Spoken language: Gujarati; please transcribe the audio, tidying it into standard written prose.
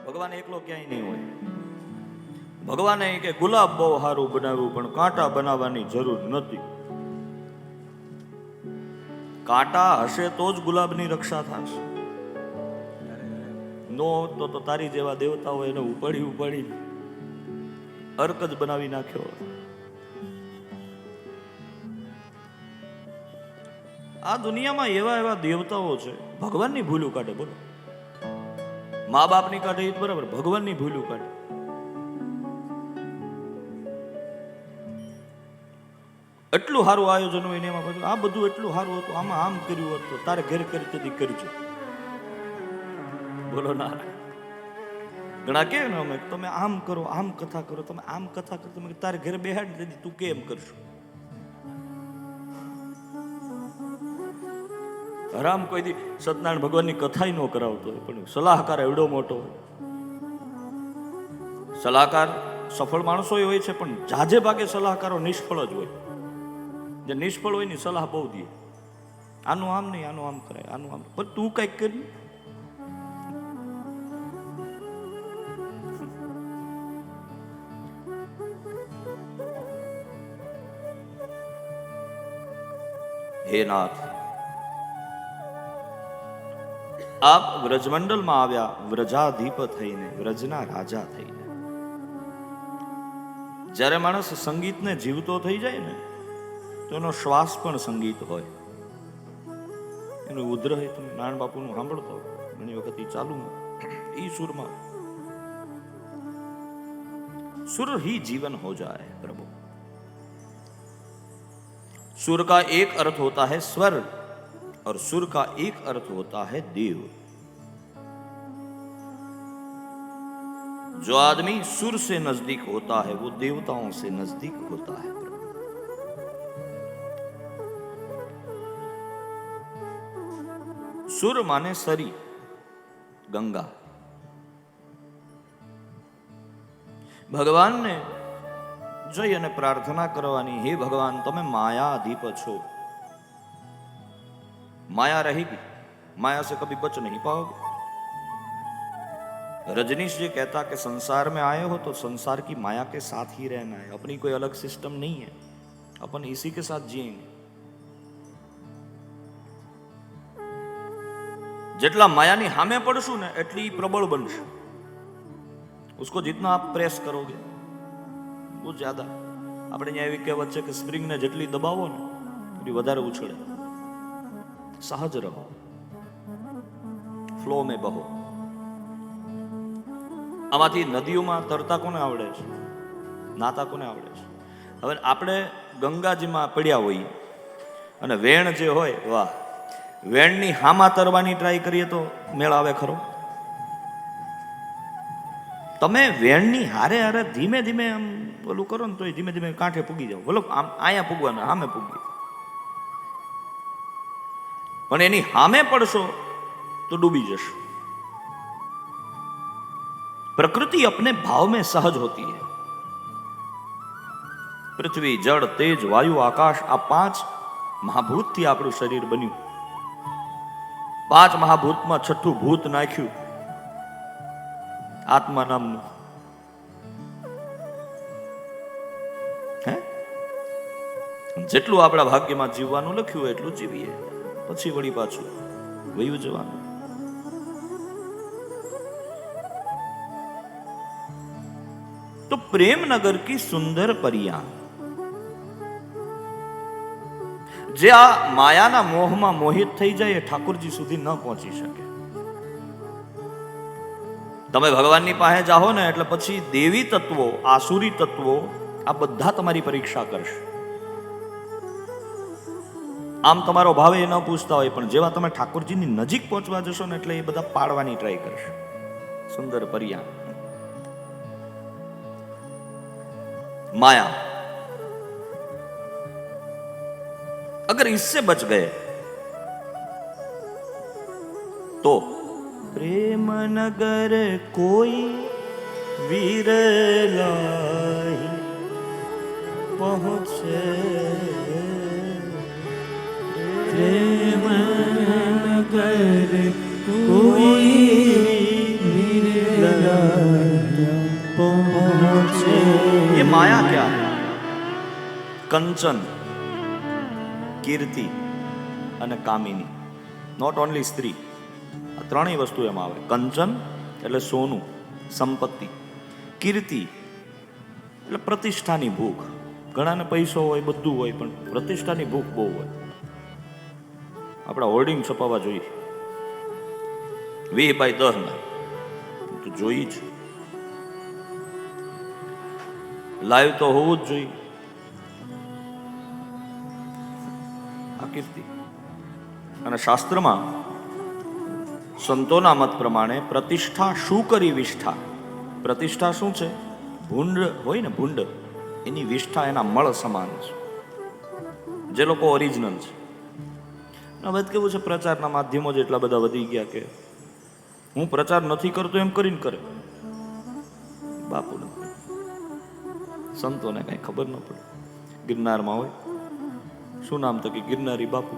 ભગવાન એકલો ક્યાંય નહીં હોય. ભગવાને કે ગુલાબ બહુ સારું બનાવ્યું પણ કાંટા બનાવવાની જરૂર નથી. કાંટા હશે તો જ ગુલાબની રક્ષા થશે. નો તો તારી જેવા દેવતાઓ એને ઉપાડી અર્ક જ બનાવી નાખ્યો. આ દુનિયામાં એવા એવા દેવતાઓ છે ભગવાનની ભૂલું કાઢે. બોલો, મા બાપની કાઢે એ બરાબર, ભગવાનની ભૂલું કાઢે. એટલું સારું આયોજન હોય ને એમાં બધું આ બધું એટલું સારું હતું, આમાં આમ કર્યું હોત તો તારે ઘરે કરી તેથી કરજો. બોલો ના, ઘણા કે ને અમે તમે આમ કરો, આમ કથા કરો, તમે આમ કથા કરો, તમે તારે ઘરે બેહાડ દીધી, તું કેમ કરશું? હરામ કોઈ દી સત્યનારાયણ ભગવાનની કથા ન કરાવતો હોય, પણ સલાહકાર એવડો મોટો હોય. સલાહકાર સફળ માણસો હોય છે, પણ જાજે ભાગે સલાહકારો નિષ્ફળ જ હોય. જે નિષ્ફળ હોય ની સલાહ બહુ દે, આનું આમ નહીં, આનું આમ કરાય, આનું આમ, પણ તું કઈક કરી. હે નાથ, આપ વ્રજમંડળમાં આવ્યા વ્રજાધીપ થઈને, વ્રજના રાજા થઈને. જ્યારે માણસ સંગીતને જીવતો થઈ જાય ને તો એનો શ્વાસ પણ સંગીત હોય. એનું ઉદ્રહ તમે નારાયણ બાપુનું સાંભળતો ઘણી વખત એ ચાલુ એ સુરમાં, सुर ही जीवन हो जाए प्रभु. सुर का एक अर्थ होता है स्वर और सुर का एक अर्थ होता है देव. जो आदमी सुर से नजदीक होता है वो देवताओं से नजदीक होता है. सुर माने सरी, गंगा. भगवान ने जय અને પ્રાર્થના કરવાની, હે ભગવાન તમે માયાધીપ છો, माया रहेगी, माया से कभी बच नहीं पाओगे. रजनीश जी कहता कि संसार में आए हो तो संसार की माया के साथ ही रहना है, अपनी कोई अलग सिस्टम नहीं है, अपन इसी के साथ जिएंगे. જેટલા માયાની સામે પડશું ને એટલી પ્રબળ બનશે. उसको जितना आप प्रेस करोगे वो ज्यादा. આપણે અહીંયા એવી કહેવત છે કે સ્પ્રિંગને જેટલી દબાવો ને એટલી વધારે ઉછળે. सहज रहो, फ्लो में बहो. આમાંથી નદીઓમાં તરતા કોને આવડે છે? નાતા કોને આવડે છે? હવે આપણે ગંગાજીમાં પડ્યા હોઈએ અને વેણ જે હોય, વાહ, વેણની હામા તરવાની ટ્રાય કરીએ તો મેળ આવે ખરો? તમે વેણની હારે હારે ધીમે ધીમે આમ ઓલું કરો ને તો ધીમે ધીમે કાંઠે પૂગી જાવ. બોલો આમ અહીંયા પૂગવાના, સામે પૂગી. પણ એની સામે પડશો તો ડૂબી જશો. प्रकृति अपने भाव में सहज होती है. पृथ्वी, जड़, तेज, वायु, आकाश, आ 5 महाभूत थी આપણું શરીર બન્યું. 5 મહાભૂતમાં છઠ્ઠું ભૂત નાખ્યું, આત્મા નામનું. હે, જેટલું આપણા ભાગ્યમાં જીવવાનું લખ્યું એટલું જીવીએ, પછી વળી પાછું વયું જવાનું. तो प्रेमनगर की सुंदर परियां जे आ मायाना मोहમાં મોહિત થઈ જાય એ ઠાકોરજી સુધી ન પહોંચી શકે. તમે ભગવાનની પાસે જાઓ ને એટલે પછી દેવી તત્વો, આસુરી તત્વો આ બધા તમારી પરીક્ષા કરશે. આમ તમારો ભાવ એ ન પૂછતા હોય, પણ જેવા તમે ઠાકોરજીની નજીક પહોંચવા જશો ને એટલે એ બધા પાડવાની ટ્રાય કરશે. સુંદર પરિયાં, माया. अगर इससे बच गए तो प्रेम नगर कोई विरलाई पहुंचे. प्रेम नगर कोई विरलाई माया क्या है? कंचन, કીર્તિ અને કામિની. નોટ ઓનલી સ્ત્રી, આ ત્રણેય વસ્તુ એમાં આવે. કંચન એટલે સોનું, સંપત્તિ. કીર્તિ એટલે પ્રતિષ્ઠાની ભૂખ. ઘણાને પૈસો હોય, બધું હોય, પણ પ્રતિષ્ઠાની ભૂખ બહુ હોય. આપણા હોર્ડિંગ છપાવવા જોઈએ 20x10 ના, તો જોઈ જ. લાઈવ તો હોવું જ જોઈએ. આ કીર્તિ. અને શાસ્ત્રમાં સંતોના મત પ્રમાણે પ્રતિષ્ઠા શું કરી વિષ્ઠા. પ્રતિષ્ઠા શું છે? ભૂંડ હોય ને, ભૂંડ, એની વિષ્ઠા એના મળ સમાન છે. જે લોકો ઓરિજિનલ છે. હવે કેવું છે, પ્રચારના માધ્યમો જ એટલા બધા વધી ગયા કે હું પ્રચાર નથી કરતો એમ કરીને કરે. બાપુ સંતોને કઈ ખબર ન પડે. ગિરનારમાં હોય, શું નામ તો કે ગિરનારી બાપુ.